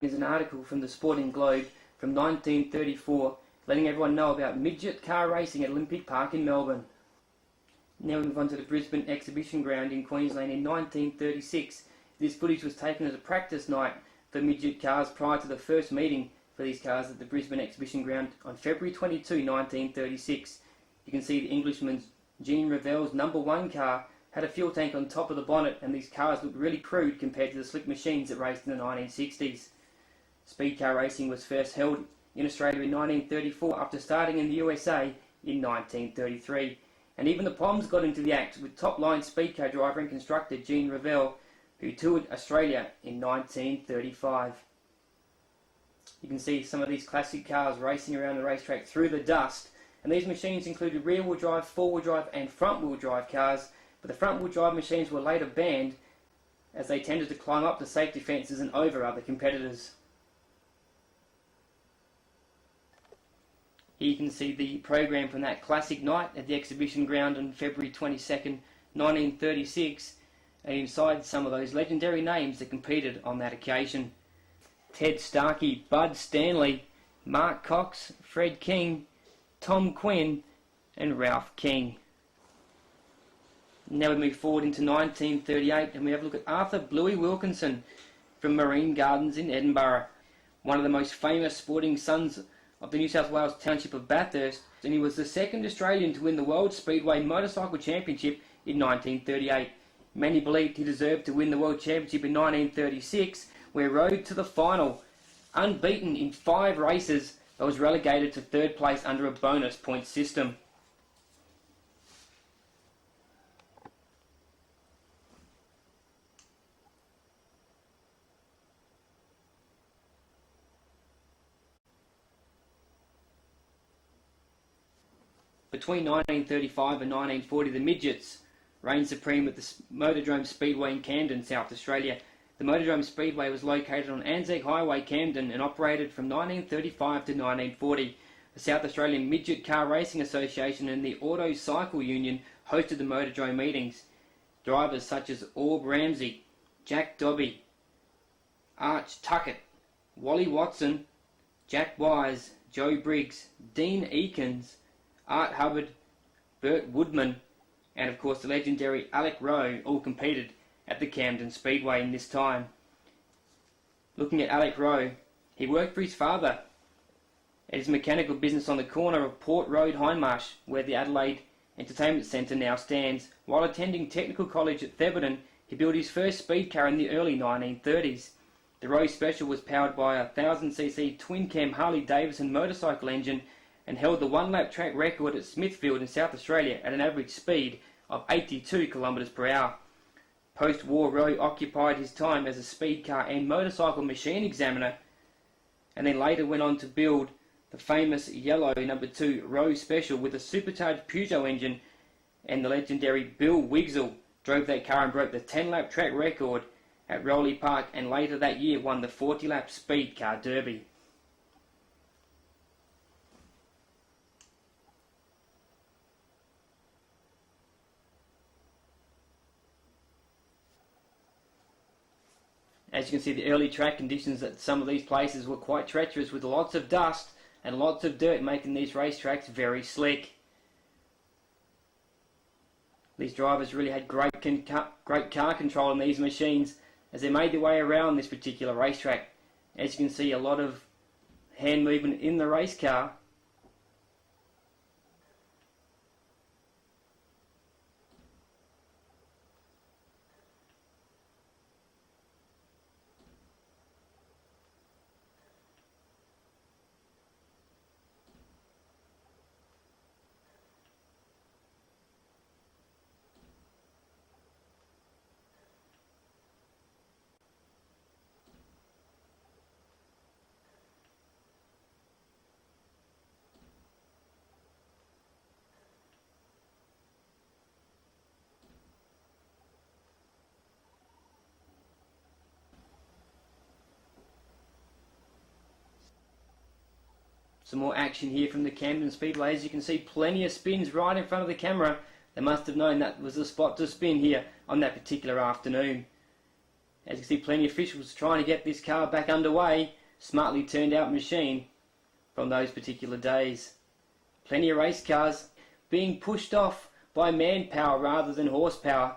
is an article from the Sporting Globe from 1934 letting everyone know about midget car racing at Olympic Park in Melbourne. Now we move on to the Brisbane Exhibition Ground in Queensland in 1936. This footage was taken as a practice night for midget cars prior to the first meeting for these cars at the Brisbane Exhibition Ground on February 22, 1936. You can see the Englishman's Jean Ravel's number 1 car had a fuel tank on top of the bonnet, and these cars looked really crude compared to the slick machines that raced in the 1960s. Speed car racing was first held in Australia in 1934 after starting in the USA in 1933. And even the Poms got into the act with top-line speed car driver and constructor Jean Ravel, who toured Australia in 1935. You can see some of these classic cars racing around the racetrack through the dust, and these machines included rear-wheel drive, four-wheel drive and front-wheel drive cars, but the front-wheel drive machines were later banned as they tended to climb up the safety fences and over other competitors. Here you can see the program from that classic night at the exhibition ground on February 22nd, 1936, and inside some of those legendary names that competed on that occasion. Ted Starkey, Bud Stanley, Mark Cox, Fred King, Tom Quinn and Ralph King. Now we move forward into 1938 and we have a look at Arthur Bluey Wilkinson from Marine Gardens in Edinburgh, one of the most famous sporting sons of the New South Wales township of Bathurst, and he was the second Australian to win the World Speedway Motorcycle Championship in 1938. Many believed he deserved to win the World Championship in 1936, where he rode to the final, unbeaten in 5 races, but was relegated to 3rd place under a bonus point system. Between 1935 and 1940, the Midgets reigned supreme at the Motordrome Speedway in Camden, South Australia. The Motordrome Speedway was located on Anzac Highway, Camden, and operated from 1935 to 1940. The South Australian Midget Car Racing Association and the Auto Cycle Union hosted the Motordrome meetings. Drivers such as Orb Ramsey, Jack Dobby, Arch Tuckett, Wally Watson, Jack Wise, Joe Briggs, Dean Eakins, Art Hubbard, Burt Woodman, and of course the legendary Alec Rowe all competed at the Camden Speedway in this time. Looking at Alec Rowe, he worked for his father at his mechanical business on the corner of Port Road, Hindmarsh, where the Adelaide Entertainment Centre now stands. While attending technical college at Thebarton, he built his first speed car in the early 1930s. The Rowe Special was powered by a 1000cc twin-cam Harley-Davidson motorcycle engine and held the one-lap track record at Smithfield in South Australia at an average speed of 82 km per hour. Post-war, Rowe occupied his time as a speed car and motorcycle machine examiner, and then later went on to build the famous yellow number 2 Rowe Special with a supercharged Peugeot engine, and the legendary Bill Wigsell drove that car and broke the 10-lap track record at Rowley Park, and later that year won the 40-lap speed car derby. As you can see, the early track conditions at some of these places were quite treacherous, with lots of dust and lots of dirt, making these racetracks very slick. These drivers really had great car control in these machines as they made their way around this particular racetrack. As you can see, a lot of hand movement in the race car. Some more action here from the Camden Speedway. As you can see, plenty of spins right in front of the camera. They must have known that was the spot to spin here on that particular afternoon. As you can see, plenty of officials trying to get this car back underway. Smartly turned out machine from those particular days. Plenty of race cars being pushed off by manpower rather than horsepower.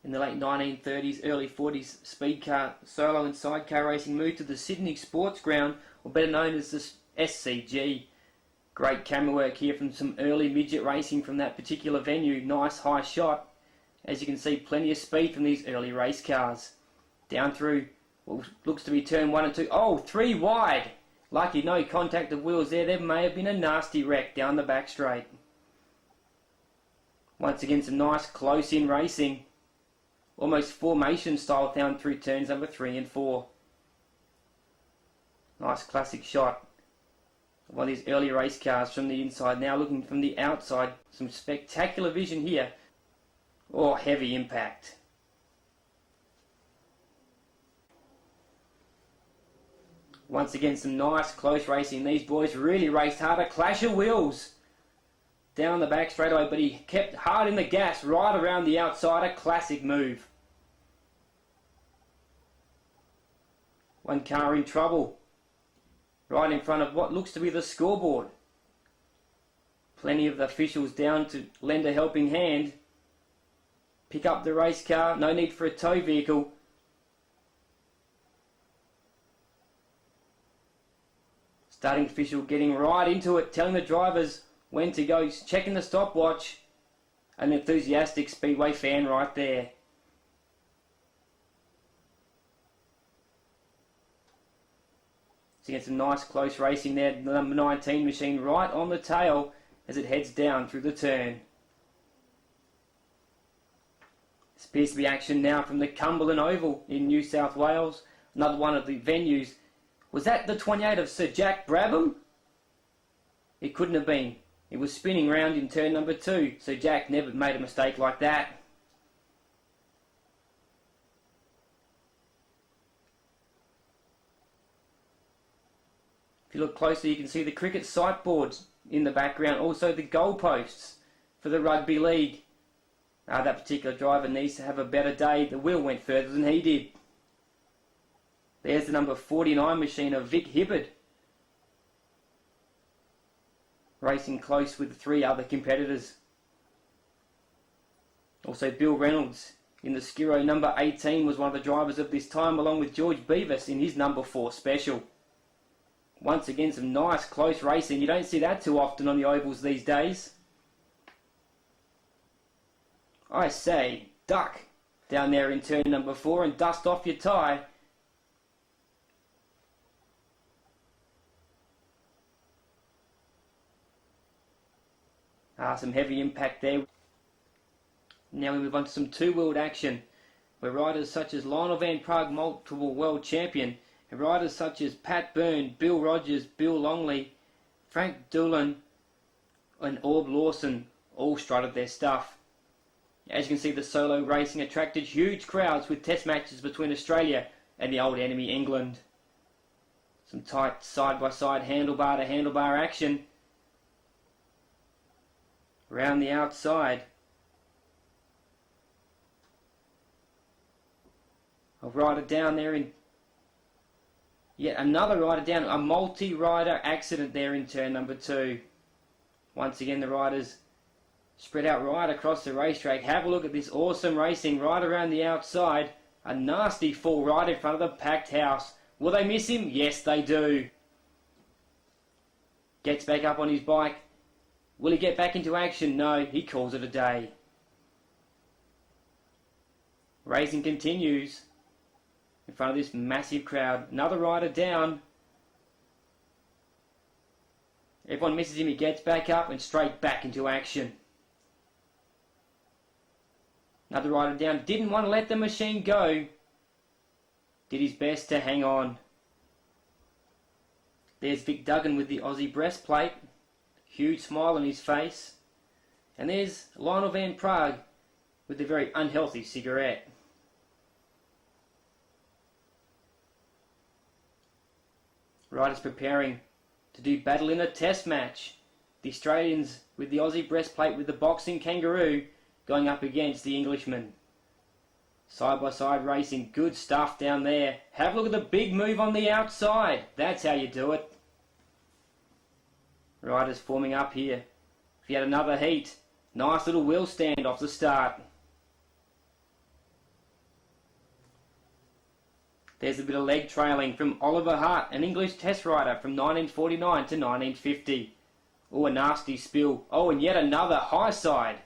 In the late 1930s, early 40s, speed car, solo and sidecar racing moved to the Sydney Sports Ground, or better known as the SCG. Great camera work here from some early midget racing from that particular venue. Nice high shot. As you can see, plenty of speed from these early race cars. Down through what looks to be turn 1 and 2. Oh, 3 wide. Lucky no contact of wheels there. There may have been a nasty wreck down the back straight. Once again, some nice close-in racing. Almost formation style down through turns number 3 and 4. Nice classic shot of one of these early race cars from the inside. Now looking from the outside. Some spectacular vision here. Oh, heavy impact. Once again, some nice close racing. These boys really raced hard. A clash of wheels down the back straightaway, but he kept hard in the gas right around the outside. A classic move. One car in trouble right in front of what looks to be the scoreboard. Plenty of the officials down to lend a helping hand. Pick up the race car. No need for a tow vehicle. Starting official getting right into it, telling the drivers when to go, checking the stopwatch. An enthusiastic Speedway fan right there. So you get some nice close racing there. The number 19 machine right on the tail as it heads down through the turn. This appears to be action now from the Cumberland Oval in New South Wales. Another one of the venues. Was that the 28 of Sir Jack Brabham? It couldn't have been. It was spinning round in turn number 2. So Jack never made a mistake like that. If you look closely, you can see the cricket sight boards in the background. Also the goalposts for the rugby league. That particular driver needs to have a better day. The wheel went further than he did. There's the number 49 machine of Vic Hibbard. Racing close with 3 other competitors. Also Bill Reynolds in the Skiro number 18 was one of the drivers of this time, along with George Beavis in his number 4 special. Once again, some nice close racing. You don't see that too often on the ovals these days. I say, duck down there in turn number 4 and dust off your tyre. Some heavy impact there. Now we move on to some two-wheeled action, where riders such as Lionel Van Prague, multiple world champion, and riders such as Pat Byrne, Bill Rogers, Bill Longley, Frank Doolan, and Orb Lawson all strutted their stuff. As you can see, the solo racing attracted huge crowds with test matches between Australia and the old enemy England. Some tight side-by-side handlebar to handlebar action. Around the outside. A rider down there in... Yet another rider down. A multi-rider accident there in turn number 2. Once again, the riders spread out right across the racetrack. Have a look at this awesome racing right around the outside. A nasty fall right in front of the packed house. Will they miss him? Yes, they do. Gets back up on his bike. Will he get back into action? No, he calls it a day. Racing continues in front of this massive crowd. Another rider down. Everyone misses him. He gets back up and straight back into action. Another rider down. Didn't want to let the machine go. Did his best to hang on. There's Vic Duggan with the Aussie breastplate. Huge smile on his face. And there's Lionel Van Prague with a very unhealthy cigarette. Riders preparing to do battle in a test match. The Australians with the Aussie breastplate with the boxing kangaroo going up against the Englishman. Side by side racing, good stuff down there. Have a look at the big move on the outside. That's how you do it. Riders forming up here. If you had another heat, nice little wheel stand off the start. There's a bit of leg trailing from Oliver Hart, an English test rider from 1949 to 1950. Oh, a nasty spill. Oh, and yet another high side.